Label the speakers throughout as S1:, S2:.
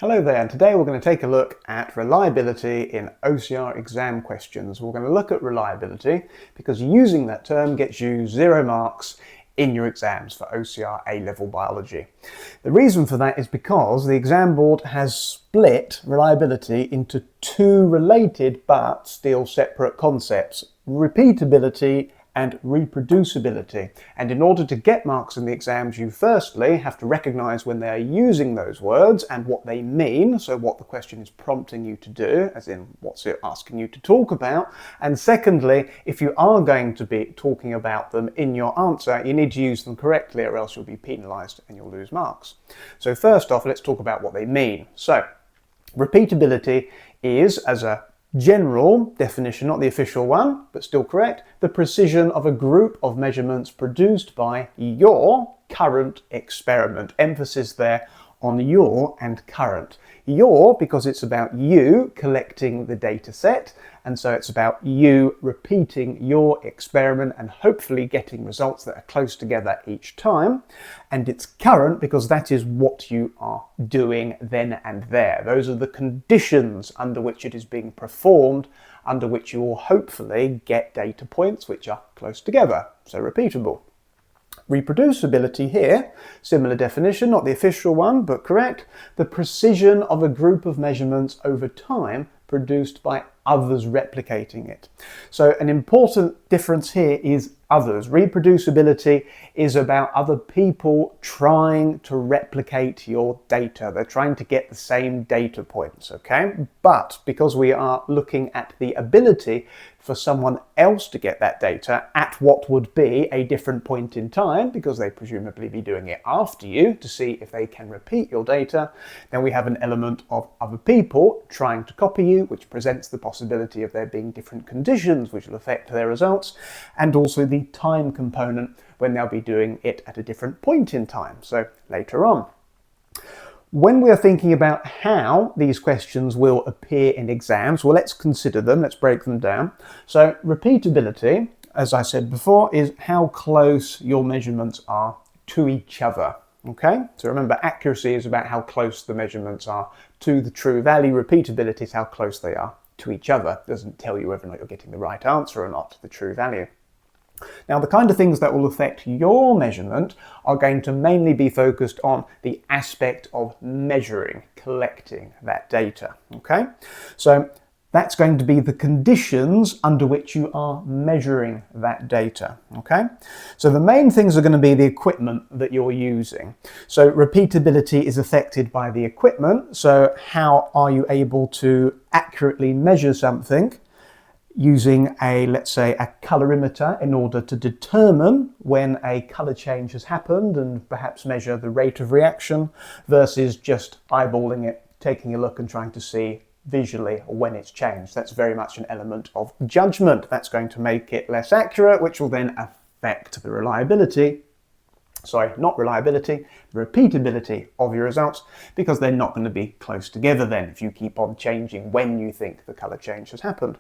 S1: Hello there, and today we're going to take a look at reliability in OCR exam questions. We're going to look at reliability because using that term gets you 0 marks in your exams for OCR A Level Biology. The reason for that is because the exam board has split reliability into two related but still separate concepts: repeatability and reproducibility. And in order to get marks in the exams, you firstly have to recognise when they are using those words and what they mean, so what the question is prompting you to do, as in what's it asking you to talk about. And secondly, if you are going to be talking about them in your answer, you need to use them correctly or else you'll be penalised and you'll lose marks. So first off, let's talk about what they mean. So repeatability is, as a general definition, not the official one, but still correct, the precision of a group of measurements produced by your current experiment. Emphasis there on your and current. Your, because it's about you collecting the data set, and so it's about you repeating your experiment and hopefully getting results that are close together each time. And it's current because that is what you are doing then and there. Those are the conditions under which it is being performed, under which you will hopefully get data points which are close together, so repeatable. Reproducibility here, similar definition, not the official one, but correct. The precision of a group of measurements over time produced by others replicating it. So an important difference here is others. Reproducibility is about other people trying to replicate your data. They're trying to get the same data points, okay? But because we are looking at the ability for someone else to get that data at what would be a different point in time, because they presumably be doing it after you to see if they can repeat your data, then we have an element of other people trying to copy you, which presents the possibility of there being different conditions which will affect their results, and also the time component when they'll be doing it at a different point in time, so later on. When we are thinking about how these questions will appear in exams, well, let's consider them, let's break them down. So repeatability, as I said before, is how close your measurements are to each other. Okay, so remember, accuracy is about how close the measurements are to the true value. Repeatability is how close they are to each other. It doesn't tell you whether or not you're getting the right answer or not, the true value. Now, the kind of things that will affect your measurement are going to mainly be focused on the aspect of measuring, collecting that data, okay? So that's going to be the conditions under which you are measuring that data, okay? So the main things are going to be the equipment that you're using. So repeatability is affected by the equipment. So how are you able to accurately measure something using let's say, a colorimeter in order to determine when a color change has happened and perhaps measure the rate of reaction versus just eyeballing it, taking a look and trying to see visually when it's changed. That's very much an element of judgment. That's going to make it less accurate, which will then affect the reliability. Sorry, not reliability, the repeatability of your results, because they're not going to be close together then if you keep on changing when you think the color change has happened.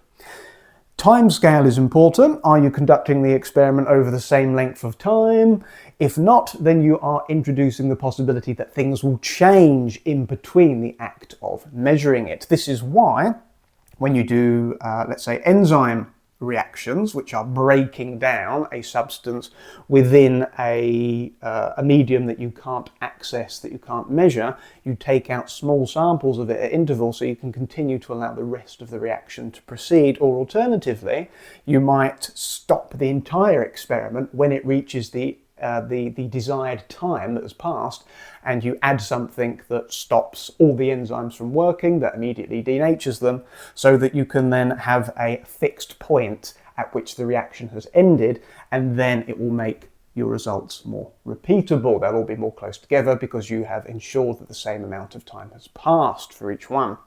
S1: Timescale is important. Are you conducting the experiment over the same length of time? If not, then you are introducing the possibility that things will change in between the act of measuring it. This is why when you do, let's say, enzyme reactions, which are breaking down a substance within a medium that you can't access, that you can't measure, you take out small samples of it at intervals so you can continue to allow the rest of the reaction to proceed. Or alternatively, you might stop the entire experiment when it reaches the desired time that has passed, and you add something that stops all the enzymes from working, that immediately denatures them, so that you can then have a fixed point at which the reaction has ended, and then it will make your results more repeatable. They'll all be more close together because you have ensured that the same amount of time has passed for each one.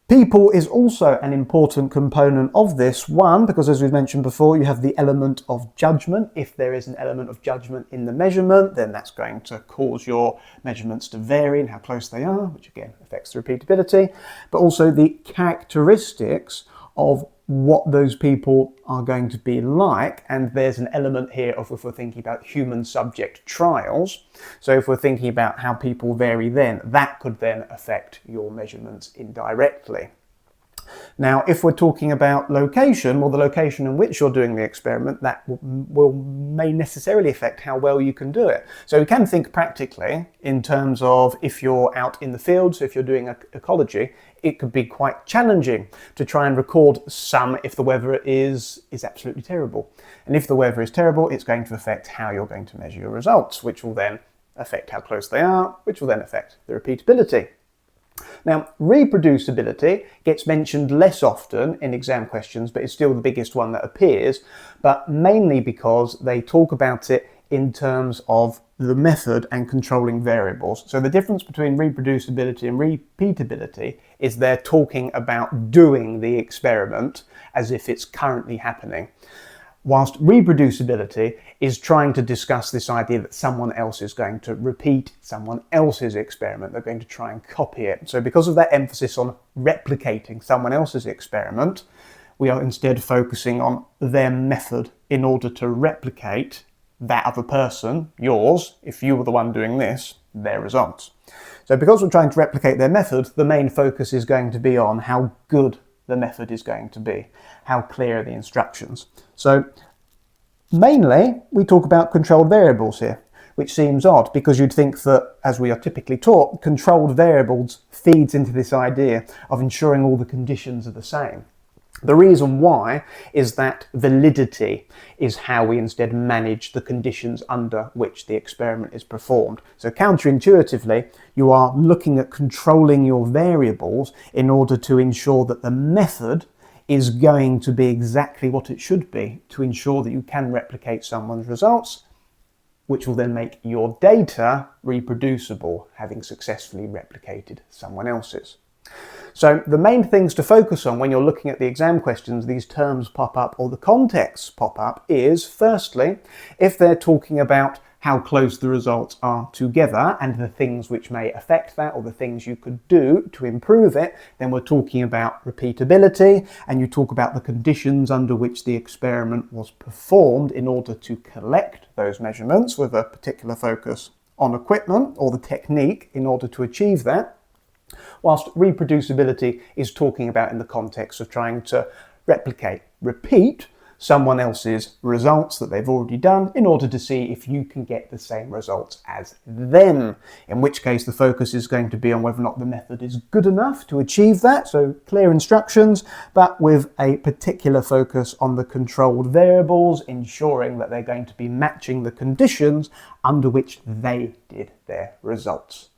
S1: People is also an important component of this. One, because as we've mentioned before, you have the element of judgment. If there is an element of judgment in the measurement, then that's going to cause your measurements to vary in how close they are, which again affects the repeatability, but also the characteristics of what those people are going to be like, and there's an element here of if we're thinking about human subject trials. So if we're thinking about how people vary then, that could then affect your measurements indirectly. Now, if we're talking about location, or the location in which you're doing the experiment, that may necessarily affect how well you can do it. So we can think practically in terms of if you're out in the field, so if you're doing ecology, it could be quite challenging to try and record some if the weather is absolutely terrible. And if the weather is terrible, it's going to affect how you're going to measure your results, which will then affect how close they are, which will then affect the repeatability. Now, reproducibility gets mentioned less often in exam questions, but it's still the biggest one that appears, but mainly because they talk about it in terms of the method and controlling variables. So the difference between reproducibility and repeatability is they're talking about doing the experiment as if it's currently happening, whilst reproducibility is trying to discuss this idea that someone else is going to repeat someone else's experiment. They're going to try and copy it. So because of that emphasis on replicating someone else's experiment, we are instead focusing on their method in order to replicate that other person, yours, if you were the one doing this, their results. So because we're trying to replicate their method, the main focus is going to be on how good the method is going to be, how clear are the instructions. So mainly we talk about controlled variables here, which seems odd because you'd think that, as we are typically taught, controlled variables feeds into this idea of ensuring all the conditions are the same. The reason why is that validity is how we instead manage the conditions under which the experiment is performed. So counterintuitively, you are looking at controlling your variables in order to ensure that the method is going to be exactly what it should be to ensure that you can replicate someone's results, which will then make your data reproducible, having successfully replicated someone else's. So the main things to focus on when you're looking at the exam questions, these terms pop up or the contexts pop up, is firstly, if they're talking about how close the results are together and the things which may affect that or the things you could do to improve it, then we're talking about repeatability, and you talk about the conditions under which the experiment was performed in order to collect those measurements with a particular focus on equipment or the technique in order to achieve that. Whilst reproducibility is talking about in the context of trying to repeat someone else's results that they've already done in order to see if you can get the same results as them, in which case the focus is going to be on whether or not the method is good enough to achieve that, so clear instructions, but with a particular focus on the controlled variables, ensuring that they're going to be matching the conditions under which they did their results.